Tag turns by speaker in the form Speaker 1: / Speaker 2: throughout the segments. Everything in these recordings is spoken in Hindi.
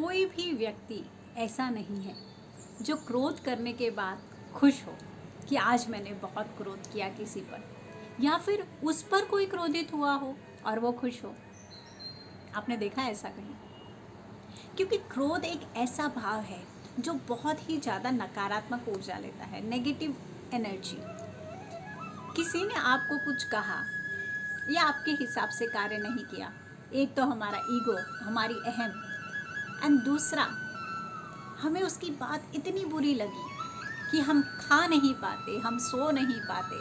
Speaker 1: कोई भी व्यक्ति ऐसा नहीं है जो क्रोध करने के बाद खुश हो कि आज मैंने बहुत क्रोध किया किसी पर, या फिर उस पर कोई क्रोधित हुआ हो और वो खुश हो। आपने देखा है ऐसा कहीं? क्योंकि क्रोध एक ऐसा भाव है जो बहुत ही ज़्यादा नकारात्मक ऊर्जा लेता है, नेगेटिव एनर्जी। किसी ने आपको कुछ कहा या आपके हिसाब से कार्य नहीं किया, एक तो हमारा ईगो, हमारी अहम, एंड दूसरा हमें उसकी बात इतनी बुरी लगी कि हम खा नहीं पाते, हम सो नहीं पाते,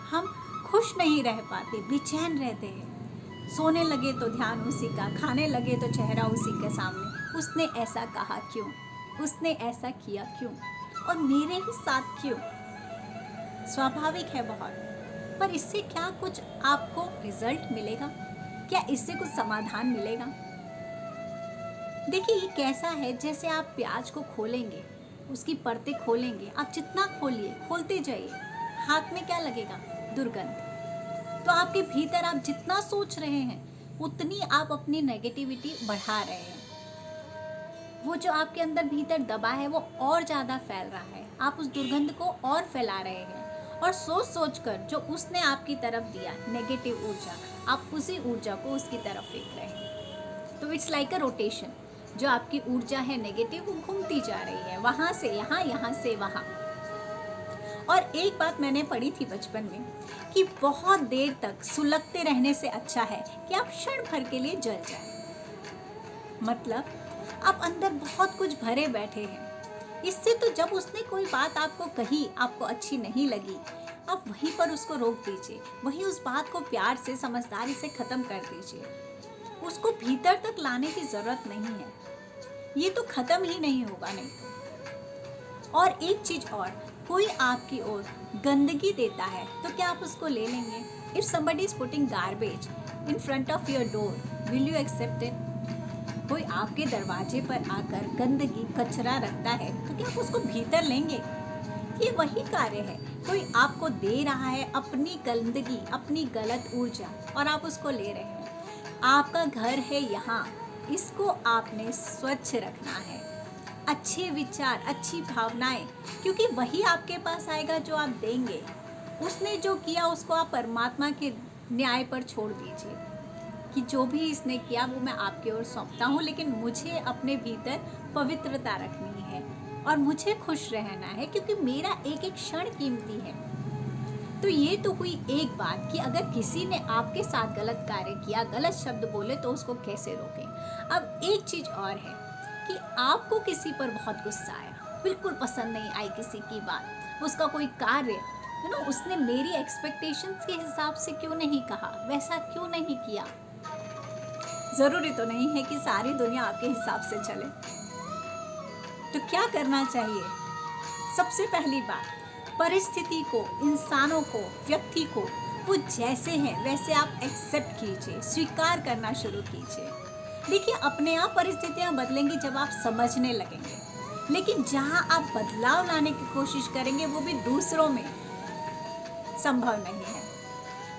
Speaker 1: हम खुश नहीं रह पाते, बेचैन रहते हैं। सोने लगे तो ध्यान उसी का, खाने लगे तो चेहरा उसी के सामने। उसने ऐसा कहा क्यों, उसने ऐसा किया क्यों, और मेरे ही साथ क्यों। स्वाभाविक है बहुत, पर इससे क्या कुछ आपको रिजल्ट मिलेगा? क्या इससे कुछ समाधान मिलेगा? देखिए, ये कैसा है, जैसे आप प्याज को खोलेंगे, उसकी परतें खोलेंगे, आप जितना खोलिए, खोलते जाइए, हाथ में क्या लगेगा? दुर्गंध। तो आपके भीतर आप जितना सोच रहे हैं उतनी आप अपनी नेगेटिविटी बढ़ा रहे हैं। वो जो आपके अंदर भीतर दबा है वो और ज़्यादा फैल रहा है, आप उस दुर्गंध को और फैला रहे हैं। और सोच सोच कर जो उसने आपकी तरफ दिया नेगेटिव ऊर्जा, आप उसी ऊर्जा को उसकी तरफ फेंक रहे हैं। तो इट्स लाइक अ रोटेशन। जो आपकी ऊर्जा है नेगेटिव, वो घूमती जा रही है, वहाँ से यहाँ, यहाँ से वहाँ। और एक बात मैंने पढ़ी थी बचपन में कि बहुत देर तक सुलगते रहने से अच्छा है कि आप क्षण भर के लिए जल जाएं। मतलब आप अंदर बहुत कुछ भरे बैठे हैं। इससे तो जब उसने कोई बात आपको कही, आपको अच्छी नहीं लगी, आप वहीं पर उसको रोक दीजिए, वहीं उस बात को प्यार से, समझदारी से ख़त्म कर दीजिए। उसको भीतर तक लाने की ज़रूरत नहीं है, ये तो ख़त्म ही नहीं होगा नहीं तो। और एक चीज़ और, कोई आपकी ओर गंदगी देता है तो क्या आप उसको ले लेंगे? If somebody is putting garbage in front of your door, will you accept it? कोई आपके दरवाजे पर आकर गंदगी, कचरा रखता है तो क्या आप उसको भीतर लेंगे? ये वही कार्य है, कोई आपको दे रहा है अपनी गंदगी, अपनी गलत ऊर्जा, और आप उसको ले रहे हैं। आपका घर है यहाँ, इसको आपने स्वच्छ रखना है। अच्छे विचार, अच्छी भावनाएं, क्योंकि वही आपके पास आएगा जो आप देंगे। उसने जो किया उसको आप परमात्मा के न्याय पर छोड़ दीजिए कि जो भी इसने किया वो मैं आपकी ओर सौंपता हूँ, लेकिन मुझे अपने भीतर पवित्रता रखनी है और मुझे खुश रहना है, क्योंकि मेरा एक एक क्षण कीमती है। तो ये तो हुई एक बात कि अगर किसी ने आपके साथ गलत कार्य किया, गलत शब्द बोले, तो उसको कैसे रोकें। अब एक चीज़ और है कि आपको किसी पर बहुत गुस्सा आया, बिल्कुल पसंद नहीं आई किसी की बात, उसका कोई कार्य, उसने मेरी एक्सपेक्टेशंस के हिसाब से क्यों नहीं कहा, वैसा क्यों नहीं किया। ज़रूरी तो नहीं है कि सारी दुनिया आपके हिसाब से चले। तो क्या करना चाहिए? सबसे पहली बात, परिस्थिति को, इंसानों को, व्यक्ति को वो जैसे हैं वैसे आप एक्सेप्ट कीजिए, स्वीकार करना शुरू कीजिए। देखिए, अपने आप परिस्थितियाँ बदलेंगी जब आप समझने लगेंगे, लेकिन जहाँ आप बदलाव लाने की कोशिश करेंगे वो भी दूसरों में संभव नहीं है।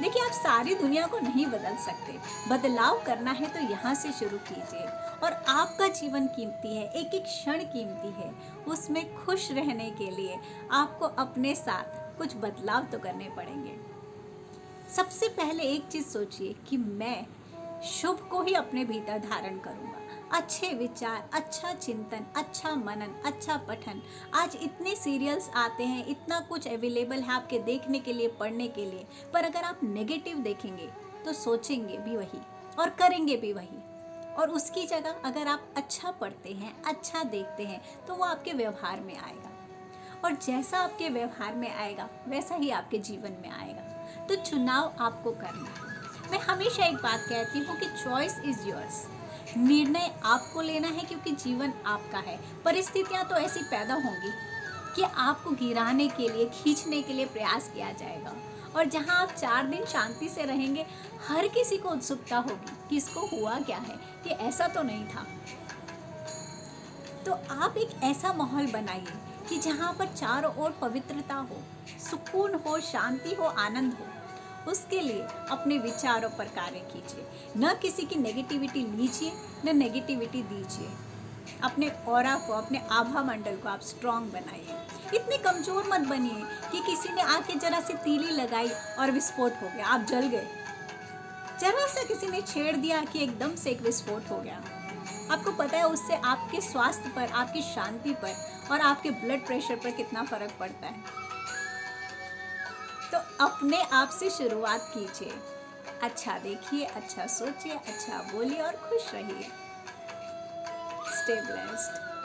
Speaker 1: देखिए, आप सारी दुनिया को नहीं बदल सकते, बदलाव करना है तो यहाँ से शुरू कीजिए। और आपका जीवन कीमती है, एक एक क्षण कीमती है, उसमें खुश रहने के लिए आपको अपने साथ कुछ बदलाव तो करने पड़ेंगे। सबसे पहले एक चीज़ सोचिए कि मैं शुभ को ही अपने भीतर धारण करूँगा। अच्छे विचार, अच्छा चिंतन, अच्छा मनन, अच्छा पठन। आज इतने सीरियल्स आते हैं, इतना कुछ अवेलेबल है आपके देखने के लिए, पढ़ने के लिए, पर अगर आप नेगेटिव देखेंगे तो सोचेंगे भी वही और करेंगे भी वही। और उसकी जगह अगर आप अच्छा पढ़ते हैं, अच्छा देखते हैं, तो वो आपके व्यवहार में आएगा, और जैसा आपके व्यवहार में आएगा वैसा ही आपके जीवन में आएगा। तो चुनाव आपको करना है। मैं हमेशा एक बात कहती हूँ कि चॉइस इज़ योर्स। निर्णय आपको लेना है, क्योंकि जीवन आपका है। परिस्थितियाँ तो ऐसी पैदा होंगी कि आपको गिराने के लिए, खींचने के लिए प्रयास किया जाएगा, और जहाँ आप 4 दिन शांति से रहेंगे, हर किसी को उत्सुकता होगी कि इसको हुआ क्या है, ये ऐसा तो नहीं था। तो आप एक ऐसा माहौल बनाइए कि जहाँ पर चारों ओर पवित्रता हो, सुकून हो, शांति हो, आनंद हो। उसके लिए अपने विचारों पर कार्य कीजिए, न किसी की नेगेटिविटी लीजिए, न नेगेटिविटी दीजिए। अपने ऑरा को, अपने आभा मंडल को आप स्ट्रांग बनाइए। इतने कमज़ोर मत बनिए कि किसी ने आके जरा सी तीली लगाई और विस्फोट हो गया, आप जल गए। जरा सा किसी ने छेड़ दिया कि एकदम से एक विस्फोट हो गया। आपको पता है उससे आपके स्वास्थ्य पर, आपकी शांति पर और आपके ब्लड प्रेशर पर कितना फ़र्क पड़ता है। तो अपने आप से शुरुआत कीजिए। अच्छा देखिए, अच्छा सोचिए, अच्छा बोलिए और खुश रहिए। Stay blessed.